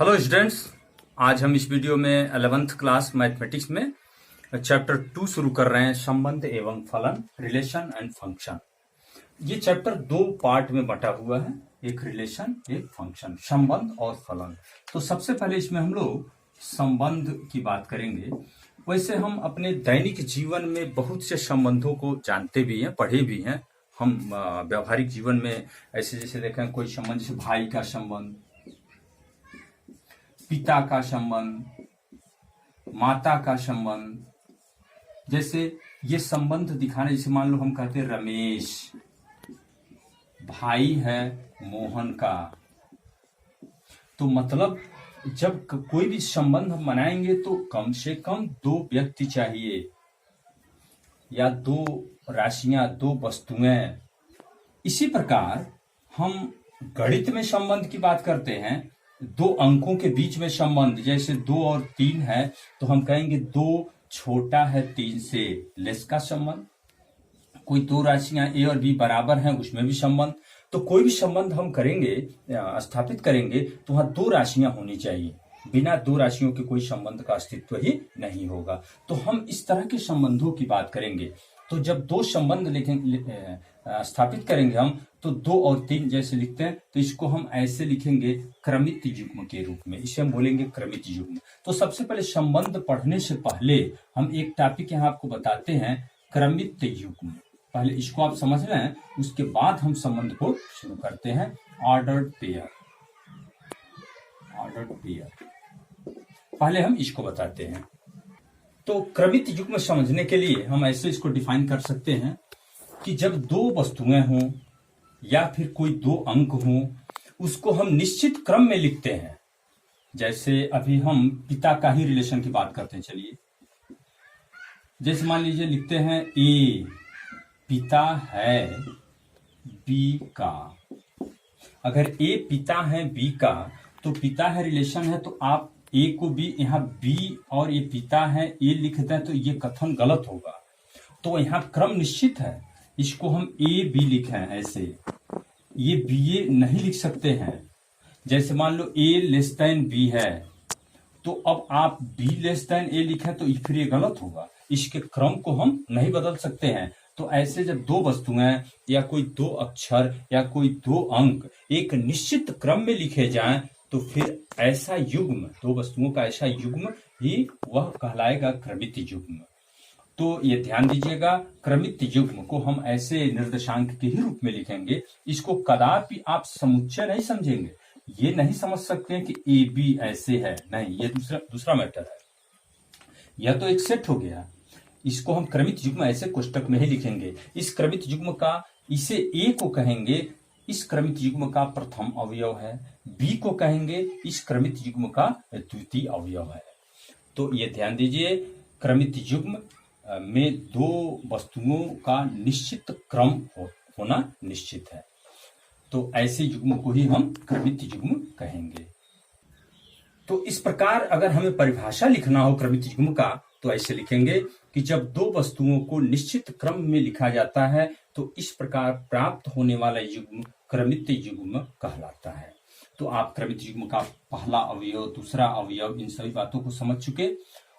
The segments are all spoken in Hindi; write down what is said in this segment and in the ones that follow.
हेलो स्टूडेंट्स, आज हम इस वीडियो में 11th क्लास मैथमेटिक्स में चैप्टर 2 शुरू कर रहे हैं, संबंध एवं फलन, रिलेशन एंड फंक्शन। ये चैप्टर दो पार्ट में बटा हुआ है, एक रिलेशन एक फंक्शन, संबंध और फलन। तो सबसे पहले इसमें हम लोग संबंध की बात करेंगे। वैसे हम अपने दैनिक जीवन में बहुत से संबंधों को जानते भी हैं, पढ़े भी हैं। हम व्यवहारिक जीवन में ऐसे जैसे देखें कोई संबंध, जैसे भाई का संबंध, पिता का संबंध, माता का संबंध, जैसे ये संबंध दिखाने। जैसे मान लो हम कहते हैं रमेश भाई है मोहन का, तो मतलब जब कोई भी संबंध हम बनाएंगे तो कम से कम दो व्यक्ति चाहिए या दो राशियां, दो वस्तुएं। इसी प्रकार हम गणित में संबंध की बात करते हैं, दो अंकों के बीच में संबंध, जैसे 2 और 3 है तो हम कहेंगे 2 छोटा है 3 से, लेस का संबंध। कोई दो राशियां a और b बराबर हैं, उसमें भी संबंध। तो कोई भी संबंध हम करेंगे, स्थापित करेंगे, तो वहां दो राशियां होनी चाहिए। बिना दो राशियों के कोई संबंध का अस्तित्व ही नहीं होगा। तो हम इस तरह के संबंधों की बात करेंगे। तो जब दो संबंध लिखेंगे, स्थापित करेंगे हम, तो 2 और 3 जैसे लिखते हैं, तो इसको हम ऐसे लिखेंगे क्रमित युग्म के रूप में। इसे हम बोलेंगे क्रमित युग्म। तो सबसे पहले संबंध पढ़ने से पहले हम एक टॉपिक यहाँ आपको बताते हैं, क्रमित युग्म। पहले इसको आप समझ रहे हैं, उसके बाद हम संबंध को शुरू करते हैं। ऑर्डर्ड पेयर, ऑर्डर्ड पेयर, पहले हम इसको बताते हैं। तो क्रमित युग्म समझने के लिए हम ऐसे इसको डिफाइन कर सकते हैं कि जब दो वस्तुएं हों या फिर कोई दो अंक हों, उसको हम निश्चित क्रम में लिखते हैं। जैसे अभी हम पिता का ही रिलेशन की बात करते हैं। चलिए, जैसे मान लीजिए लिखते हैं ए पिता है बी का। अगर ए पिता है बी का, तो पिता है रिलेशन है, तो आप ए को बी, यहाँ बी और ये पिता है ए लिखते हैं, तो ये कथन गलत होगा। तो यहाँ क्रम निश्चित है, इसको हम ए बी लिखे हैं ऐसे, ये बी ए नहीं लिख सकते हैं। जैसे मान लो ए लेस देन बी है, तो अब आप बी लेस देन ए लिखें तो फिर ये गलत होगा। इसके क्रम को हम नहीं बदल सकते हैं। तो ऐसे जब दो वस्तुएं या कोई दो अक्षर या कोई दो अंक एक निश्चित क्रम में लिखे जाएं, तो फिर ऐसा युग्म, दो वस्तुओं का ऐसा युग्म ही वह कहलाएगा क्रमित युग्म। तो ये ध्यान दीजिएगा, क्रमित युग्म को हम ऐसे निर्देशांक के ही रूप में लिखेंगे। इसको कदापि आप समुच्चय नहीं समझेंगे। ये नहीं समझ सकते हैं कि ए बी ऐसे है, नहीं, ये दूसरा मैटर है। यह तो एक सेट हो गया। इसको हम क्रमित युग्म ऐसे कोष्टक में ही लिखेंगे। इस क्रमित युग्म का, इसे ए को कहेंगे इस क्रमित युग्म का प्रथम अवयव है, बी को कहेंगे इस क्रमित युग्म का द्वितीय अवयव है। तो ये ध्यान दीजिए, क्रमित युग्म में दो वस्तुओं का निश्चित क्रम होना निश्चित है। तो ऐसे युग्म को ही हम क्रमित युग्म कहेंगे। तो इस प्रकार अगर हमें परिभाषा लिखना हो क्रमित युग्म का, तो ऐसे लिखेंगे कि जब दो वस्तुओं को निश्चित क्रम में लिखा जाता है, तो इस प्रकार प्राप्त होने वाला युग्म क्रमित युग्म कहलाता है। तो आप क्रमित युग्म का पहला अवयव, दूसरा अवयव, इन सभी बातों को समझ चुके।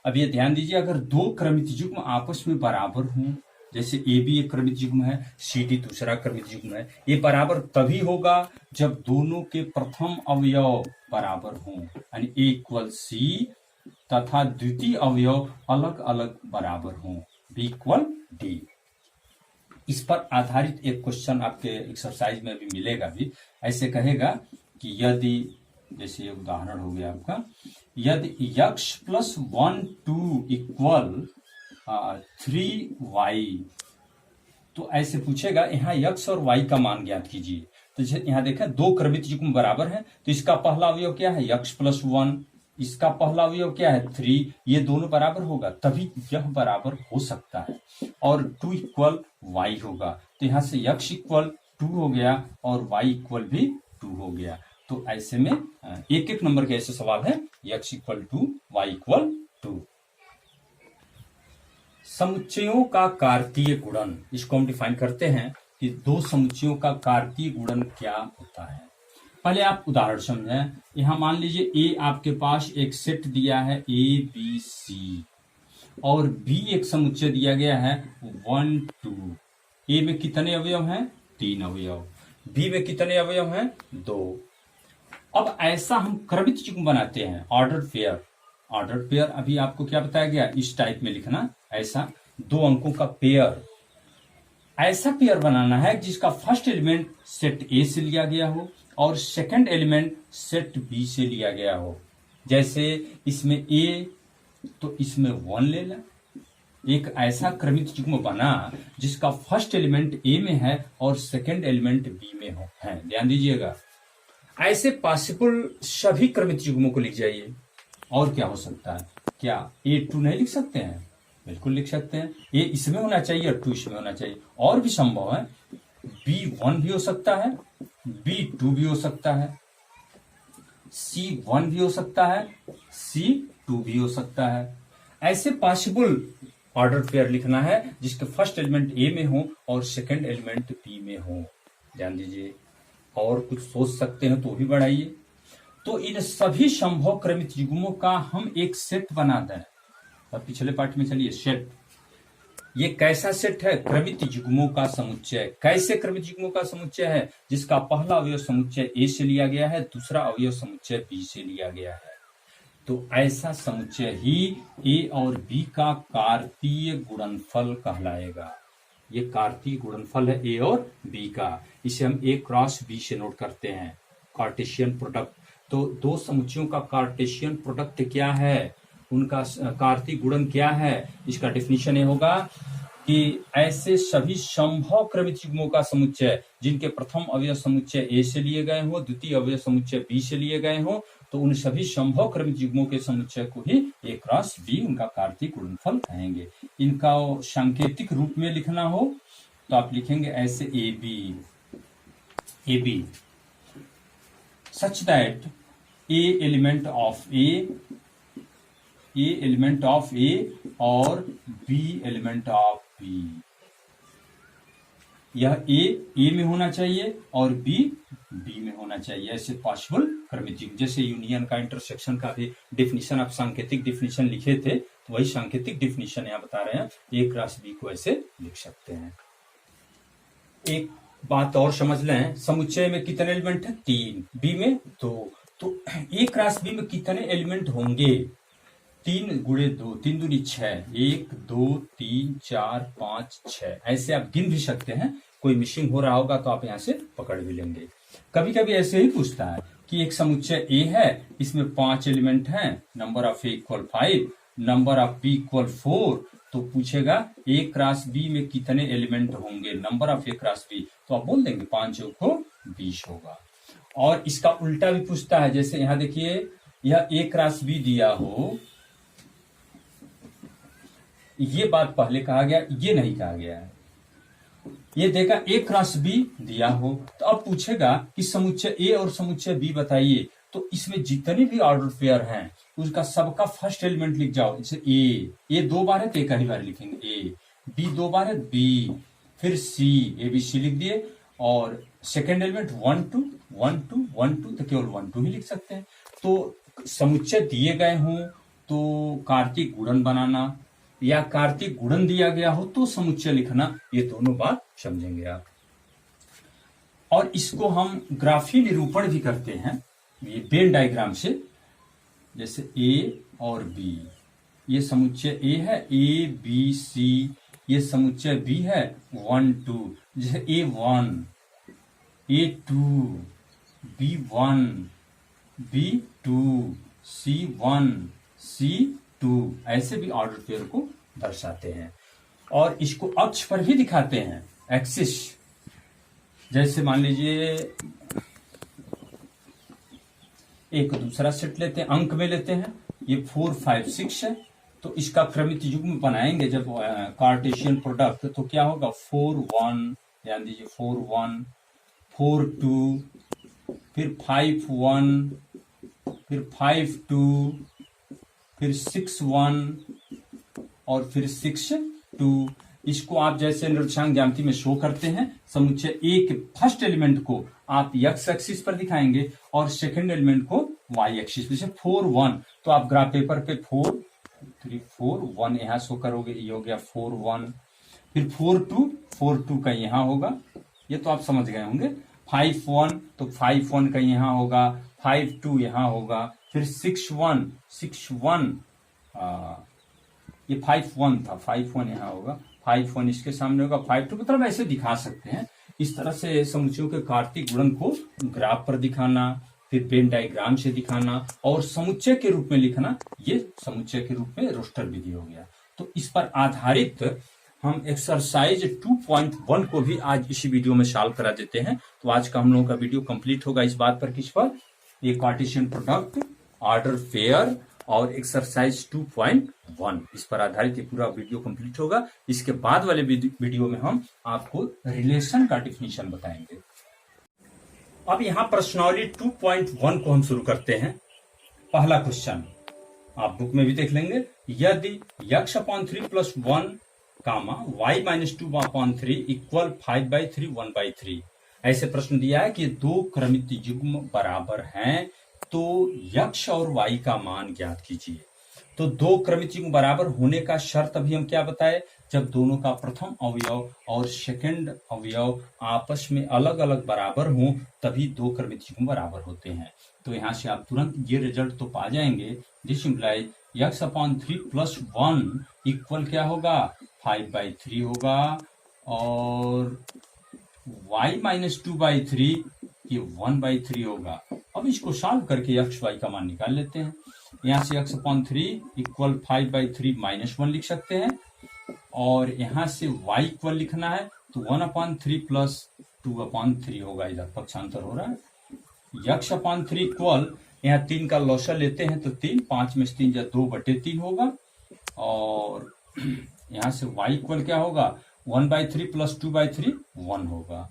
अब ये ध्यान दीजिए, अगर दो क्रमित युग्म आपस में बराबर हों, जैसे ए बी एक क्रमित युग्म है, सी डी दूसरा क्रमित युग्म है, ये बराबर तभी होगा जब दोनों के प्रथम अवयव बराबर हों, यानी ए इक्वल सी तथा द्वितीय अवयव अलग अलग बराबर हों, बी इक्वल डी। इस पर आधारित एक क्वेश्चन आपके एक्सरसाइज में भी मिलेगा भी। ऐसे कहेगा कि यदि, जैसे ये उदाहरण हो गया आपका, यदि यक्ष प्लस 1 2 इक्वल 3y, तो ऐसे पूछेगा यहाँ यक्ष और y का मान ज्ञात कीजिए। तो यहाँ देखें दो क्रमित युग्म बराबर है, तो इसका पहला अवयव क्या है, यक्ष प्लस 1, इसका पहला अवयव क्या है 3, ये दोनों बराबर होगा तभी यह बराबर हो सकता है। और 2 इक्वल y होगा, तो यहाँ से यक्ष इक्वल 2 हो गया और y इक्वल भी 2 हो गया। तो ऐसे में एक एक नंबर के ऐसे सवाल है, यक्ष इक्वल 2, y इक्वल 2। समुच्चयों का कार्तीय गुणन, इसको हम डिफाइन करते हैं कि दो समुच्चयों का कार्तीय गुणन क्या होता है। पहले आप उदाहरण समझें। यहां मान लीजिए ए आपके पास एक सेट दिया है ए बी सी, और बी एक समुच्चय दिया गया है 1 2। ए में कितने अवयव हैं? 3 अवयव। बी में कितने अवयव हैं? 2। अब ऐसा हम क्रमित युग्म बनाते हैं, ऑर्डर पेयर। ऑर्डर पेयर अभी आपको क्या बताया गया, इस टाइप में लिखना, ऐसा 2 अंकों का पेयर। ऐसा पेयर बनाना है जिसका फर्स्ट एलिमेंट सेट ए से लिया गया हो और सेकंड एलिमेंट सेट बी से लिया गया हो। जैसे इसमें ए तो इसमें 1 ले लें। एक ऐसा क्रमित युग्म बना जिसका फर्स्ट एलिमेंट ए में है और सेकंड एलिमेंट बी में हो है। ध्यान दीजिएगा, ऐसे पॉसिबल सभी क्रमित युग्मों को लिख जाइए। और क्या हो सकता है? क्या A2 नहीं लिख सकते हैं? बिल्कुल लिख सकते हैं। ए इसमें होना चाहिए और 2 इसमें होना चाहिए। और भी संभव है, B1 भी हो सकता है, B2 भी हो सकता है, C1 भी हो सकता है, C2 भी हो सकता है। ऐसे पॉसिबल ऑर्डर पेयर लिखना है जिसके फर्स्ट एलिमेंट ए में हो और सेकंड एलिमेंट बी में हो। ध्यान दीजिए, और कुछ सोच सकते हैं तो भी बढ़ाइए। तो इन सभी संभव क्रमित युग्मों का हम एक सेट बना दें। और पिछले पार्ट में चलिए, सेट ये कैसा सेट है? क्रमित युग्मों का समुच्चय। कैसे क्रमित युग्मों का समुच्चय है? जिसका पहला अवयव समुच्चय ए से लिया गया है, दूसरा अवयव समुच्चय बी से लिया गया है। तो ऐसा समुच्चय ही ए और बी का कार्तीय गुणनफल कहलाएगा। ये कार्तीय गुणनफल है ए और बी का। इसे हम ए क्रॉस बी से नोट करते हैं, कार्टेशियन प्रोडक्ट। तो दो समुच्चयों का कार्टेशियन प्रोडक्ट क्या है, उनका कार्तीय गुणन क्या है? इसका डेफिनेशन ये होगा कि ऐसे सभी संभव क्रमित युग्मों का समुच्चय जिनके प्रथम अवयव समुच्चय ए से लिए गए हो, द्वितीय अवयव समुच्चय बी से लिए गए हो, तो उन सभी संभव क्रमित युग्मों के समुच्चय को ही ए क्रॉस बी उनका कार्तीय गुणनफल कहेंगे। इनका सांकेतिक रूप में लिखना हो तो आप लिखेंगे ऐसे A B such that A element of A और बी एलिमेंट ऑफ बी। यह ए में होना चाहिए और बी में होना चाहिए। ऐसे पॉसिबल क्रमित युग्म, जैसे यूनियन का, इंटरसेक्शन का भी डेफिनेशन आप सांकेतिक डेफिनेशन लिखे थे, तो वही सांकेतिक डेफिनेशन यहां बता रहे हैं। ए क्रॉस बी को ऐसे लिख सकते हैं। एक बात और समझ लें, समुच्चय में कितने एलिमेंट है? 3, बी में 2। तो ए क्रॉस बी में कितने एलिमेंट होंगे? 3 गुणे 2, 3 दूनी 6, 1 2 3 4 5 6। ऐसे आप गिन भी सकते हैं। कोई मिसिंग हो रहा होगा तो आप यहां से पकड़ भी लेंगे। कभी कभी ऐसे ही पूछता है कि एक समुच्चय ए है, इसमें 5 एलिमेंट हैं, number of A equal 5, number of B equal 4। तो पूछेगा ए क्रॉस बी में कितने एलिमेंट होंगे, number of A cross B. तो आप बोल देंगे 5 × 20 होगा। और इसका उल्टा भी पूछता है, जैसे यहां देखिए, यह ए क्रॉस बी दिया हो, ये बात पहले कहा गया, ये नहीं कहा गया है। ये देखा ए क्रॉस बी दिया हो, तो अब पूछेगा कि समुच्चय ए और समुच्चय बी बताइए। तो इसमें जितने भी ऑर्डर पेयर हैं उसका सबका फर्स्ट एलिमेंट लिख जाओ। जैसे ए 2 बार है तो एक ही बार लिखेंगे ए, बी 2 बार है बी, फिर सी, ए बी सी लिख दिए। और सेकेंड एलिमेंट 1 2 1 2 1 2, तो केवल 1 2 ही लिख सकते हैं। तो समुच्चय दिए गए हों तो कार्तीय गुणन बनाना, या कार्तीय गुणन दिया गया हो तो समुच्चय लिखना, ये दोनों बात समझेंगे आप। और इसको हम ग्राफीय निरूपण भी करते हैं, ये वेन डायग्राम से। जैसे ए और बी, ये समुच्चय ए है, ए बी सी, ये समुच्चय बी है 1 2। जैसे A1 A2 B1 B2 C1 C2, ऐसे भी ऑर्डर पेयर को दर्शाते हैं। और इसको अक्ष पर भी दिखाते हैं, एक्सिस। जैसे मान लीजिए एक दूसरा सेट लेते हैं, अंक में लेते हैं, ये 4 5 6 है। तो इसका क्रमित युग्म बनाएंगे जब कार्टेशियन प्रोडक्ट, तो क्या होगा 4 1, ध्यान दीजिए 4 1, 4 2, फिर 5 1, फिर 5 2, फिर 6 1 और फिर 6 2। इसको आप जैसे निर्देशांक ज्यामिति में शो करते हैं, समुच्चय ए के फर्स्ट एलिमेंट को आप एक्स एक्सिस पर दिखाएंगे और सेकंड एलिमेंट को वाई एक्सिस पर। जैसे 4 1 तो आप ग्राफ पेपर पे 4 3 4 1 यहां शो करोगे, ये हो गया 4 1। फिर 4 2 का यहां होगा, ये तो आप समझ गए होंगे। 5 1 तो 5 1 का यहां होगा, 5 2 यहां होगा। फिर 6 1 ये 5 1 था, 5 1 यहां होगा, 5 1 इसके सामने होगा, 5 2 मतलब ऐसे दिखा सकते हैं। इस तरह से समुच्चयों के कार्तीय गुणन को ग्राफ पर दिखाना, फिर वेन डायग्राम से दिखाना और समुच्चय के रूप में लिखना, ये समुच्चय के रूप में रोस्टर विधि हो गया। तो इस पर आधारित हम एक्सरसाइज 2.1 को भी आज इसी वीडियो में सॉल्व करा देते हैं। तो आज का हम लोगों का वीडियो कंप्लीट होगा इस बात पर, किस पर, ये कार्टेशियन प्रोडक्ट, ऑर्डर पेयर और एक्सरसाइज 2.1 इस पर आधारित ये पूरा वीडियो कंप्लीट होगा। इसके बाद वाले वीडियो में हम आपको रिलेशन का डिफिनीशन बताएंगे। अब यहां प्रश्नावली 2.1 को हम शुरू करते हैं। पहला क्वेश्चन आप बुक में भी देख लेंगे। यदि x/3 + 1 y-2/3 = 5/3 1/3 ऐसे प्रश्न दिया है कि दो क्रमित युग्म बराबर हैं तो x और y का मान ज्ञात कीजिए। तो दो क्रमित युग्म बराबर होने का शर्त अभी हम क्या बताए, जब दोनों का प्रथम अवयव और सेकंड अवयव आपस में अलग अलग बराबर हों तभी दो क्रमित युग्म बराबर होते हैं। तो यहां से आप तुरंत ये रिजल्ट तो पा जाएंगे। दिस इम्प्लाई x/3 + 1 इक्वल क्या होगा, 5/3 होगा और y-2/3 ये 1/3 होगा। अब इसको सॉल्व करके x y का मान निकाल लेते हैं। यहां से x/3 = 5/3 -1 लिख सकते हैं और यहां से y इक्वल लिखना है तो 1/3 + 2/3 होगा। इधर पक्षांतर हो रहा है। x/3 इक्वल यहाँ 3 का लॉसर लेते हैं तो 3, 5 में से 3 या 2/3 होगा और यहां से y इक्वल क्या होगा, 1/3 + 2/3 1 होगा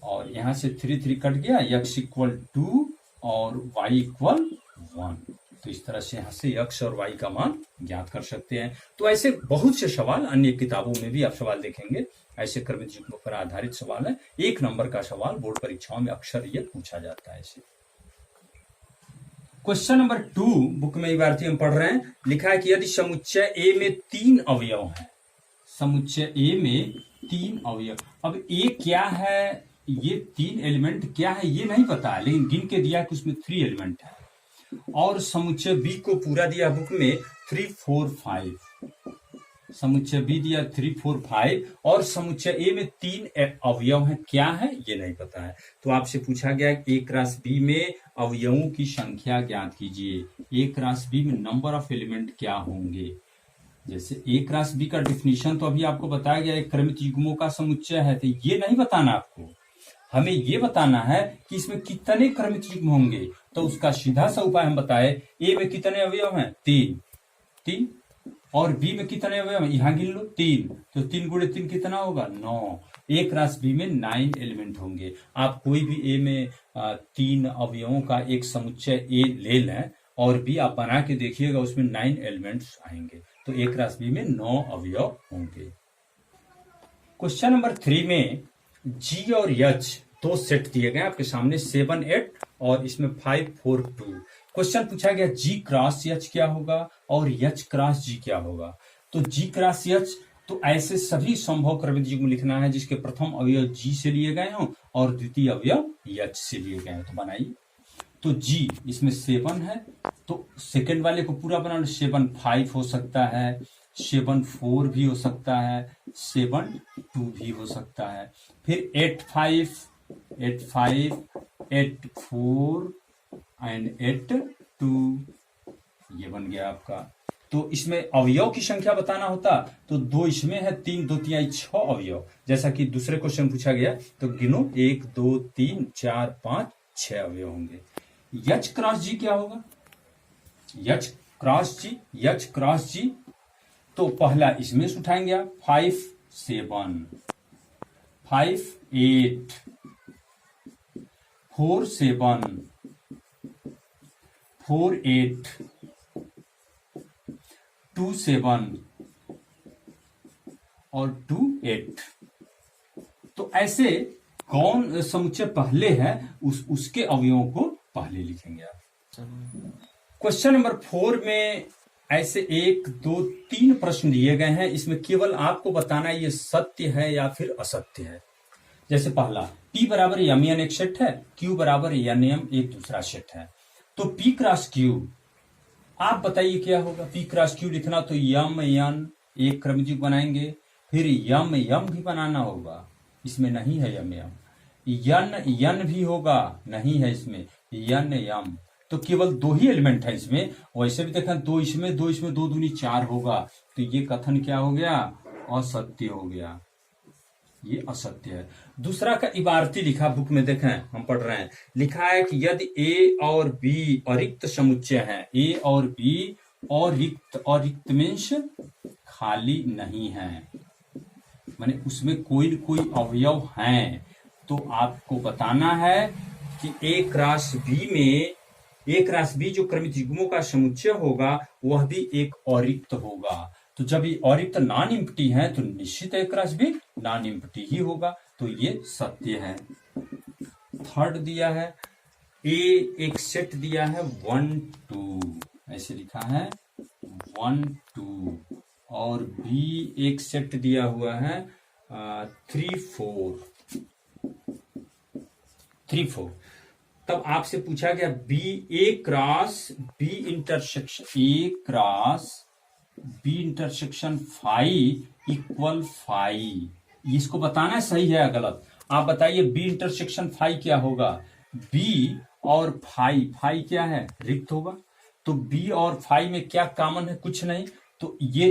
और यहां से 3 3 कट गया, x = 2 और y = 1। तो इस तरह से यहां से x और y का मान ज्ञात कर सकते हैं। तो ऐसे बहुत से सवाल अन्य किताबों में भी आप सवाल देखेंगे, ऐसे क्रमित युग्मों पर आधारित सवाल है। 1 नंबर का सवाल बोर्ड परीक्षाओं में अक्सर ये पूछा जाता है। ऐसे क्वेश्चन नंबर 2 बुक में विद्यार्थी हम पढ़ रहे हैं। लिखा है कि यदि समुच्चय ए में 3 अवयव हैं, समुच्चय ए में 3 अवयव, अब ए क्या है, ये 3 एलिमेंट क्या है ये नहीं पता है, लेकिन गिन के दिया कि उसमें 3 एलिमेंट है और समुच्चय बी को पूरा दिया बुक में 3 4 5, समुच्चय बी दिया 3 4 5 और समुच्चय ए में 3 अवयव हैं, क्या है ये नहीं पता है। तो आपसे पूछा गया ए क्रॉस बी में अवयवों की संख्या ज्ञात कीजिए। ए क्रॉस बी में नंबर ऑफ एलिमेंट क्या होंगे। जैसे ए क्रॉस बी का डिफिनीशन तो अभी आपको बताया गया, एक क्रमित युग्मों का समुच्चय है, तो ये नहीं बताना आपको, हमें ये बताना है कि इसमें कितने क्रमित युग्म होंगे। तो उसका सीधा सा उपाय हम बताए, ए में कितने अवयव हैं, 3 और बी में कितने अवयव हैं, यहां गिन लो 3, तो 3 × 3 कितना होगा, 9। ए क्रॉस बी में 9 एलिमेंट होंगे। आप कोई भी ए में 3 अवयवों का एक समुच्चय ए ले लें और बी आप बना के देखिएगा, उसमें 9 एलिमेंट्स आएंगे। तो ए क्रॉस बी में 9 अवयव होंगे। क्वेश्चन नंबर 3 में जी और एच दो सेट दिए गए आपके सामने, 7 8 और इसमें 5 4 2। क्वेश्चन पूछा गया जी क्रॉस एच क्या होगा और एच क्रॉस जी क्या होगा। तो जी क्रॉस एच, तो ऐसे सभी संभव क्रमित युग्म लिखना है जिसके प्रथम अवयव जी से लिए गए हों और द्वितीय अवयव एच से लिए गए हों। तो बनाइए। तो जी इसमें 7 है तो सेकंड वाले को पूरा बनाना, 7 5 हो सकता है, 7 4 भी हो सकता है, 7 2 भी हो सकता है, फिर 8 5 8 5 8 4 एंड 8 2, ये बन गया आपका। तो इसमें अवयव की संख्या बताना होता तो 2 इसमें है, 3 2 3 6 अवयव, जैसा कि दूसरे क्वेश्चन पूछा गया। तो गिनो 1 2 3 4 5 6 अवयव होंगे। एच क्रॉस जी क्या होगा, एच क्रॉस जी, एच क्रॉस जी, तो पहला इसमें से उठाएंगे आप, 5 7 5 8 4 7 4 8 2 7 और 2 8। तो ऐसे कौन समुच्चय पहले है उसके अवयवों को पहले लिखेंगे आप। क्वेश्चन नंबर 4 में ऐसे 1 2 3 प्रश्न दिए गए हैं। इसमें केवल आपको बताना है ये सत्य है या फिर असत्य है। जैसे पहला, P बराबर यम एक सेट है, Q बराबर एन एक दूसरा सेट है। तो P क्रॉस Q आप बताइए क्या होगा। P क्रॉस Q लिखना तो यम एन एक क्रमिक युग्म बनाएंगे, फिर यम यम भी बनाना होगा, इसमें नहीं है यम यन भी होगा, नहीं है इसमें यन यम। तो केवल 2 ही एलिमेंट है इसमें। वैसे भी देखें 2 इसमें 2 दूनी 4 होगा। तो ये कथन क्या हो गया, असत्य हो गया, ये असत्य है। दूसरा का इबारती लिखा बुक में देखें, हम पढ़ रहे हैं, लिखा है कि यदि ए और बी अरिक्त समुच्चय है, ए और बी और रिक्त मीन्स खाली नहीं है, माने उसमें कोई न कोई अवयव हैं, तो आपको बताना है कि ए क्रॉस बी में ए क्रॉस बी जो क्रमिक युग्मों का समुच्चय होगा वह भी एक अरिक्त होगा। तो जब ये अरिक्त नॉन एम्प्टी है तो निश्चित ए क्रॉस बी नॉन एम्प्टी ही होगा। तो ये सत्य है। थर्ड दिया है ए एक सेट दिया है 1 2, ऐसे लिखा है 1 2, और बी एक सेट दिया हुआ है 3 4। तब आपसे पूछा गया B A cross B intersection phi equal phi. इसको बताना है सही है या गलत। आप बताइए बी इंटरसेक्शन फाई क्या होगा। बी और फाई क्या है, रिक्त होगा। तो बी और फाई में क्या कॉमन है, कुछ नहीं, तो ये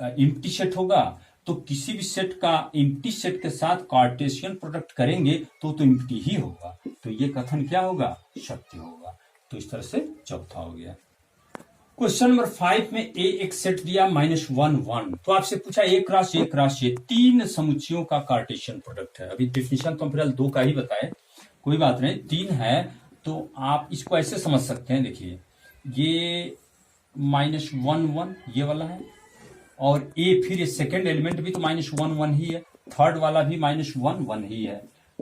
एम्प्टी सेट होगा। तो किसी भी सेट का एम्प्टी सेट के साथ कार्टेशियन प्रोडक्ट करेंगे तो एम्प्टी ही होगा। तो ये कथन क्या होगा, सत्य होगा। तो इस तरह से चौथा हो गया। क्वेश्चन नंबर 5 में ए एक सेट दिया -1 1। तो आपसे पूछा ए क्रॉस ए 3 समुच्चयों का कार्टेशियन प्रोडक्ट है। अभी डेफिनेशन तो हम फिलहाल 2 का ही बताए, कोई बात नहीं, 3 है। तो आप इसको ऐसे समझ सकते हैं, देखिए ये -1 1 ये वाला है, और ए फिर ये सेकेंड एलिमेंट भी तो -1 1 ही है, थर्ड वाला भी -1 1 ही है।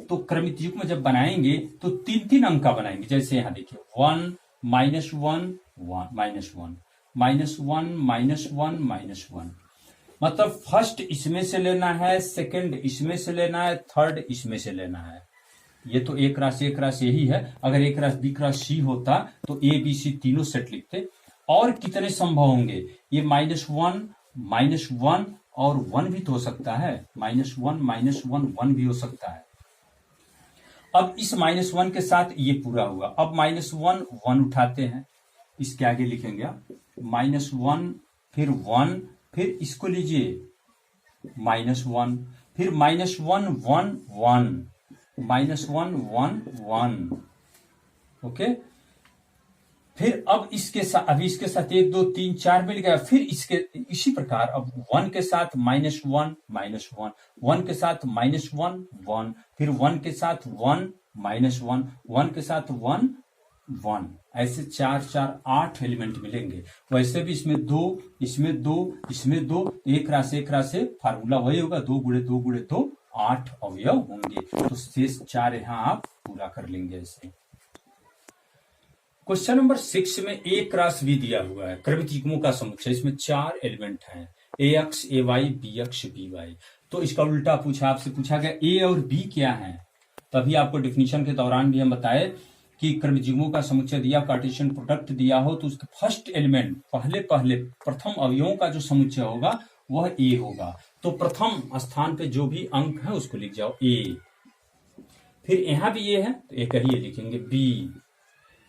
तो क्रमिक युग्म जब बनाएंगे तो 3 अंक का बनाएंगे। जैसे यहां देखिए 1 -1 1 -1 -1 -1 मतलब फर्स्ट इसमें से लेना है, सेकंड इसमें से लेना है, थर्ड इसमें से लेना है। ये तो ए क्रॉस यही है। अगर ए क्रॉस बी क्रॉस सी होता तो ए बी सी तीनों सेट लिखते। और कितने संभव होंगे, ये -1 और 1 भी तो हो सकता है, -1 1 भी हो सकता है। अब इस -1 के साथ ये पूरा हुआ। अब -1 1 उठाते हैं, इसके आगे लिखेंगे आप -1 फिर 1, फिर इसको लीजिए -1, फिर -1 1 1 -1 1 1, ओके। फिर अब इसके साथ, अभी इसके साथ 1 2 3 4 मिल गया। फिर इसके इसी प्रकार अब 1 के साथ -1 -1, 1 के साथ -1 1, फिर 1 के साथ 1 -1, 1 के साथ 1 1, ऐसे 4 4 8 एलिमेंट मिलेंगे। वैसे भी इसमें 2 इसमें 2 इसमें 2, एक राशि फार्मूला वही होगा, 2 × 2 × 2 8 अवयव होंगे। तो शेष 4 यहां आप पूरा कर लेंगे ऐसे। क्वेश्चन नंबर 6 में ए क्रॉस बी दिया हुआ है, क्रमिक युग्मों का समुच्चय। इसमें 4 एलिमेंट हैं, AX AY BX BY। तो इसका उल्टा पूछा, आपसे पूछा गया ए और बी क्या है। तभी आपको डेफिनेशन के दौरान भी हम बताए कि क्रमिक युग्मों का समुच्चय दिया, कार्टेशियन प्रोडक्ट दिया हो तो उसके फर्स्ट एलिमेंट पहले प्रथम अवयवों का जो समुच्चय होगा वह ए होगा। तो प्रथम स्थान पे जो भी अंक है उसको लिख जाओ ए। फिर यहां भी ए है तो एक ही लिखेंगे बी,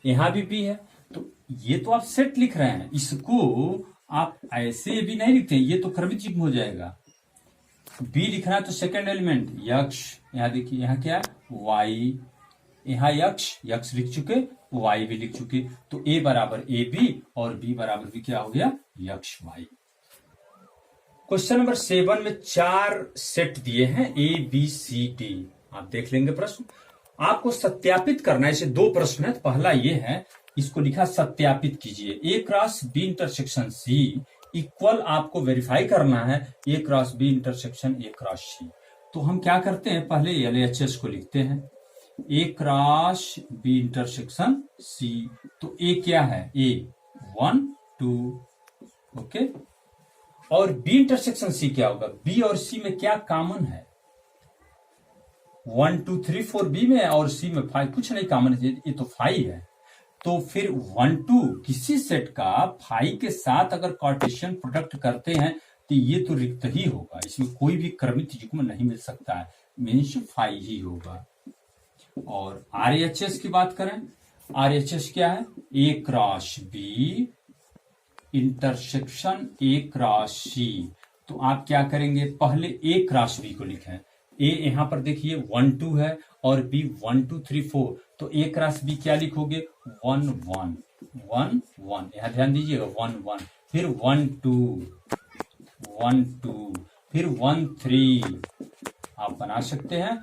यहां भी बी है। तो ये तो आप सेट लिख रहे हैं, इसको आप ऐसे भी नहीं लिखते, ये तो क्रमिक युग्म हो जाएगा। बी लिखना है तो सेकंड एलिमेंट यक्ष, यहां देखिए यहां क्या है वाई, यहां यक्ष लिख चुके, वाई भी लिख चुके। तो ए बराबर ए बी और बी बराबर भी क्या हो गया, यक्ष वाई। क्वेश्चन नंबर 7 में 4 सेट दिए हैं ABCD। आप देख लेंगे प्रश्न, आपको सत्यापित करना है। इसे 2 प्रश्न है। पहला ये है, इसको लिखा सत्यापित कीजिए। A cross B intersection C equal आपको वेरीफाई करना है A cross B intersection A cross C. तो हम क्या करते हैं, पहले LHS को लिखते हैं, ए क्रॉस बी इंटरसेक्शन सी। तो ए क्या है, ए 1 2, ओके। और बी इंटरसेक्शन सी क्या होगा, बी और सी में क्या कॉमन है, 1 2 3 4 बी में और सी में 5, कुछ नहीं कॉमन है, ये तो 5 है। तो फिर 1 2 किसी सेट का 5 के साथ अगर कार्टेशियन प्रोडक्ट करते हैं तो ये तो रिक्त ही होगा, इसमें कोई भी क्रमित युग्म नहीं मिल सकता है, मीन्स 5 ही होगा। और RHS की बात करें, RHS क्या है, A cross B intersection A cross C. तो आप क्या करेंगे, पहले ए क्रॉस बी को लिखें, ए यहां पर देखिए 1 2 है और बी 1 2 3 4, तो ए क्रॉस बी क्या लिखोगे, 1 1 1 1, यहां ध्यान दीजिएगा 1 1, फिर 1 2 1 2, फिर 1 3, आप बना सकते हैं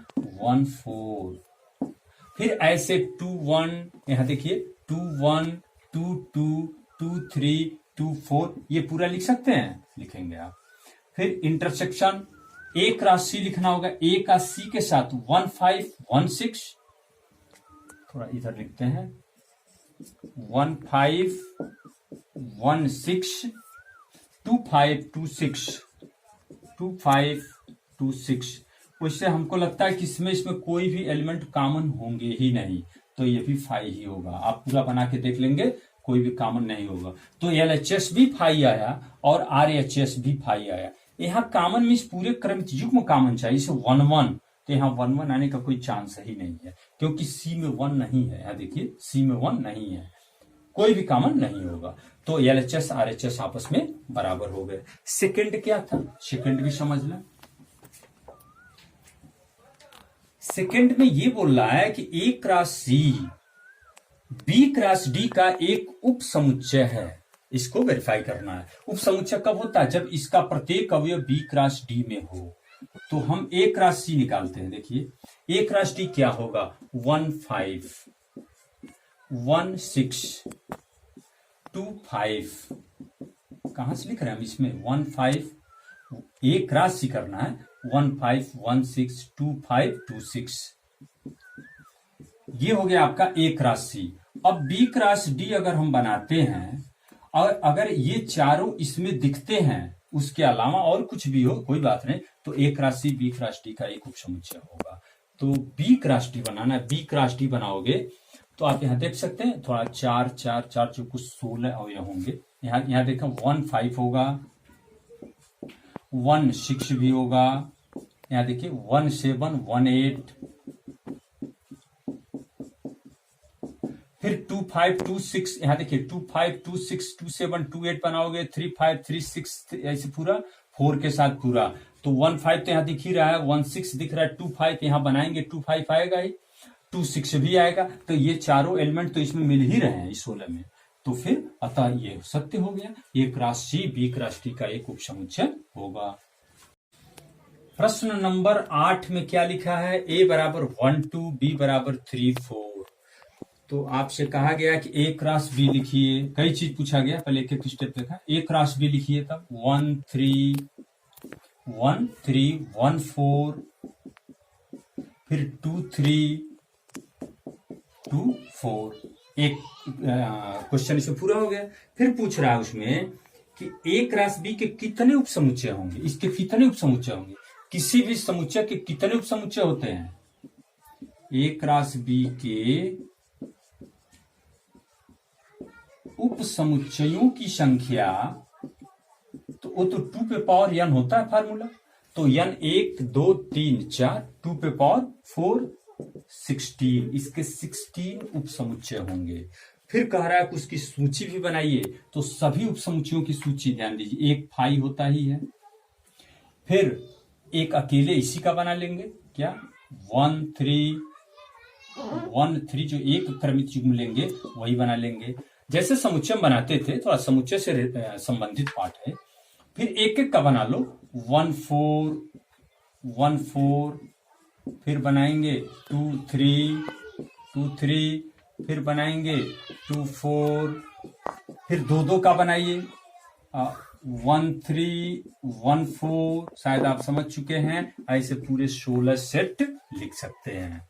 1 4, फिर ऐसे 2 1, यहां देखिए 2 1 2 2 2 3 2 4, ये पूरा लिख सकते हैं, लिखेंगे आप। फिर इंटरसेक्शन ए क्रॉस सी लिखना होगा, ए का सी के साथ 1 5 1 6, थोड़ा इधर लिखते हैं 1 5 1 6 2 5 2 6 2 5 2 6। उससे हमको लगता है कि इसमें कोई भी एलिमेंट कॉमन होंगे ही नहीं, तो ये भी 5 ही होगा। आप पूरा बना के देख लेंगे, कोई भी कॉमन नहीं होगा। तो LHS भी 5 आया और RHS भी 5 आया। यहाँ कॉमन मीन्स पूरे क्रमित युग्म कॉमन चाहिए, इसे 1 1, तो यहाँ 1 1 आने का कोई चांस ही नहीं है, क्योंकि सी में 1 नहीं है। यहाँ देखिए सी में 1 नहीं है, कोई भी कॉमन नहीं होगा। तो LHS RHS आपस में बराबर हो गए। सेकंड क्या था, सेकंड भी समझ लें। सेकंड में ये बोल रहा है कि A cross C B cross D का एक उप समुच्चय है, इसको वेरीफाई करना है। उप समुच्चय कब होता है, जब इसका प्रत्येक अवयव बी क्रॉस डी में हो। तो हम ए क्रॉस सी निकालते हैं, देखिए ए क्रॉस डी क्या होगा, 1 5 1 6 2 5, कहां से लिख रहे हैं हम इसमें 1 5, ए क्रॉस सी करना है, 1 5 1 6 2 5 2 6, ये हो गया आपका ए क्रॉस सी। अब बी क्रॉस डी अगर हम बनाते हैं और अगर ये चारों इसमें दिखते हैं, उसके अलावा और कुछ भी हो कोई बात नहीं, तो A cross C B cross D का एक उप समुच्चय होगा। तो बी क्रॉस डी बनाना है, बी क्रॉस डी बनाओगे तो आप यहाँ देख सकते हैं, थोड़ा 4 4 4 जो कुछ 16 अवयव होंगे। यहाँ देखो 1 5 होगा, 1 6 भी होगा, यहाँ देखिए 1 7 1 8, फिर 2 5 2 6, यहाँ देखिए 2 5 2 6 2 7 2 8 बनाओगे, 3 5 3 6, ऐसे पूरा 4 के साथ पूरा। तो 1 5 तो यहाँ दिख ही रहा है, 1 6 दिख रहा है, 2 5 यहाँ बनाएंगे, 2 5 आएगा ही, 2 6 भी आएगा। तो ये चारों एलिमेंट तो इसमें मिल ही रहे हैं इस 16 में, तो फिर अतः ये सत्य हो गया, A cross C B cross D का एक उप समुच्चय होगा। प्रश्न नंबर 8 में क्या लिखा है, ए बराबर 1 2 बी बराबर 3 4। तो आपसे कहा गया कि ए क्रॉस बी लिखिए, कई चीज पूछा गया, पहले एक एक स्टेप देखा, ए क्रॉस बी लिखिए, तब 1 3 1 3 1 4, फिर 2 3 2 4, एक क्वेश्चन इसमें पूरा हो गया। फिर पूछ रहा है उसमें कि ए क्रॉस बी के कितने उप समुच्चय होंगे, इसके कितने उप समुच्चय होंगे, किसी भी समुच्चय के कितने उप समुच्चय होते हैं, ए क्रॉस बी के उप समुच्चयों की संख्या, तो वो तो 2 पे पावर n होता है फार्मूला, तो n 1 2 3 4, 2 पे पावर 4 16, इसके 16 उप समुच्चय होंगे। फिर कह रहा है कि उसकी सूची भी बनाइए, तो सभी उप समुच्चयों की सूची ध्यान दीजिए, एक फाई होता ही है, फिर एक अकेले इसी का बना लेंगे, क्या 1 3 1 3, जो एक क्रमित युग्म लेंगे वही बना लेंगे। जैसे समुच्चय बनाते थे, थोड़ा समुच्चय से संबंधित पाठ है, फिर एक एक का बना लो, 1 4 1 4, फिर बनाएंगे 2 3 2 3, फिर बनाएंगे 2 4, फिर 2 2 का बनाइए, 1314 शायद आप समझ चुके हैं। ऐसे पूरे 16 सेट लिख सकते हैं।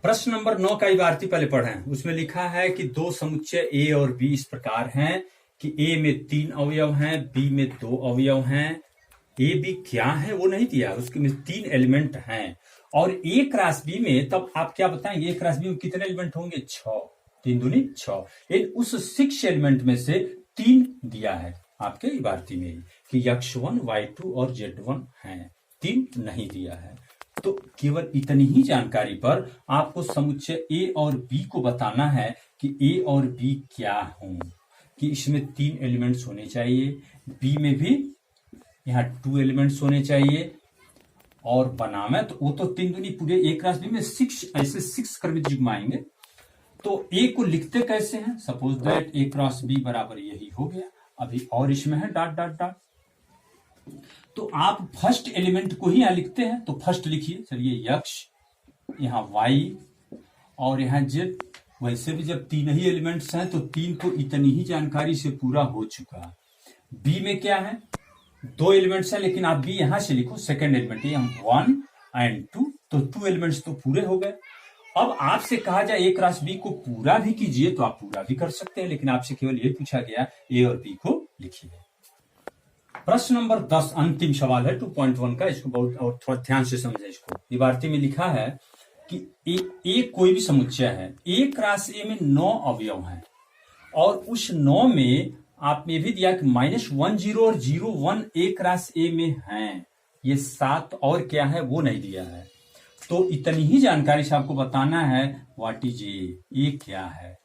प्रश्न नंबर 9 का इबारती पहले पढ़ें। उसमें लिखा है कि दो समुच्चय ए और बी इस प्रकार हैं कि ए में 3 अवयव हैं, बी में 2 अवयव हैं। ए बी क्या है वो नहीं दिया, उसके में 3 एलिमेंट हैं। और ए क्रॉस बी में तब आप क्या बताएंगे, ए क्रॉस बी में कितने एलिमेंट होंगे? 6, 3 दूनी 6। उस 6 एलिमेंट में से 3 दिया है आपके इबारती में ही कि x1 y2 और z1 हैं, 3 नहीं दिया है। तो केवल इतनी ही जानकारी पर आपको समुच्चय ए और बी को बताना है कि ए और बी क्या हों, कि इसमें 3 एलिमेंट्स होने चाहिए, बी में भी यहाँ 2 एलिमेंट्स होने चाहिए। और बनावे तो वो तो 3 दूनी पूरे ए क्रॉस बी में 6, ऐसे 6 क्रमित युग्म आएंगे। तो ए को लिखते कैसे हैं? Suppose that A cross B बराबर यही हो गया। अभी और इसमें है डॉट डॉट डॉट। तो आप फर्स्ट एलिमेंट को ही यहां लिखते हैं, तो फर्स्ट लिखिए। चलिए यक्ष, यहाँ वाई और यहाँ जेड। वैसे भी जब 3 ही एलिमेंट्स हैं तो 3 तो इतनी ही जानकारी से पूरा हो चुका। बी में क्या है? 2 एलिमेंट्स हैं, लेकिन आप बी यहां से लिखो सेकेंड एलिमेंट है 1 एंड 2, तो 2 एलिमेंट्स तो पूरे हो गए। अब आपसे कहा जाए ए क्रॉस बी को पूरा भी कीजिए तो आप पूरा भी कर सकते हैं, लेकिन आपसे केवल ये पूछा गया ए और बी को लिखिए। प्रश्न नंबर 10 अंतिम सवाल है 2.1 का। इसको बहुत और थोड़ा ध्यान से समझे। इसको इबारती में लिखा है कि ए कोई भी समुच्चय है, ए क्रॉस ए में 9 अवयव हैं और उस 9 में आप में भी दिया कि -1 0 और 0 1 ए क्रॉस ए में हैं। ये 7 और क्या है वो नहीं दिया है। तो इतनी ही जानकारी से आपको बताना है व्हाट इज ए क्या है।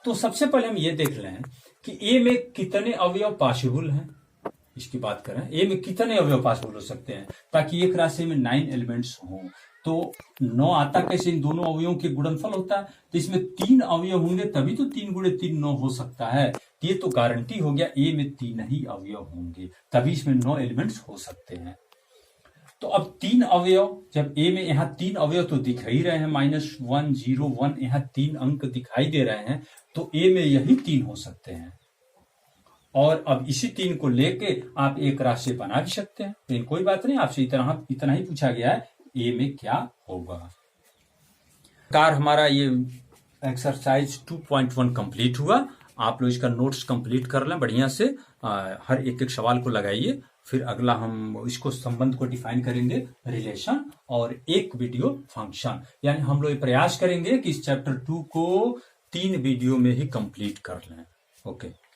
तो सबसे पहले हम ये देख लें कि ए में कितने अवयव पॉसिबल हैं। इसकी बात करें, ए में कितने अवयव पॉसिबल हो सकते हैं, ताकि एक राशि में 9 एलिमेंट्स हों। तो 9 आता कैसे? इन दोनों अवयवों के गुणनफल होता है। तो इसमें 3 अवयव होंगे तभी तो 3 गुणे 3 9 हो सकता है। ये तो गारंटी हो गया ए में 3 ही अवयव होंगे, तभी इसमें 9 एलिमेंट्स हो सकते हैं। तो अब 3 अवयव, जब ए में यहाँ 3 अवयव तो दिख ही रहे हैं, -1 0 1, यहाँ 3 अंक दिखाई दे रहे हैं, तो ए में यही 3 हो सकते हैं। और अब इसी 3 को लेके आप एक राशि बना भी सकते हैं। लेकिन कोई बात नहीं, आपसे इतना ही पूछा गया है ए में क्या होगा। कार हमारा ये एक्सरसाइज 2.1 कंप्लीट हुआ। आप लोग इसका नोट्स कंप्लीट कर लें बढ़िया से। हर एक सवाल को लगाइए। फिर अगला हम इसको संबंध को डिफाइन करेंगे, रिलेशन और एक वीडियो फंक्शन। यानी हम लोग प्रयास करेंगे कि इस चैप्टर 2 को 3 वीडियो में ही कंप्लीट कर लें। ओके।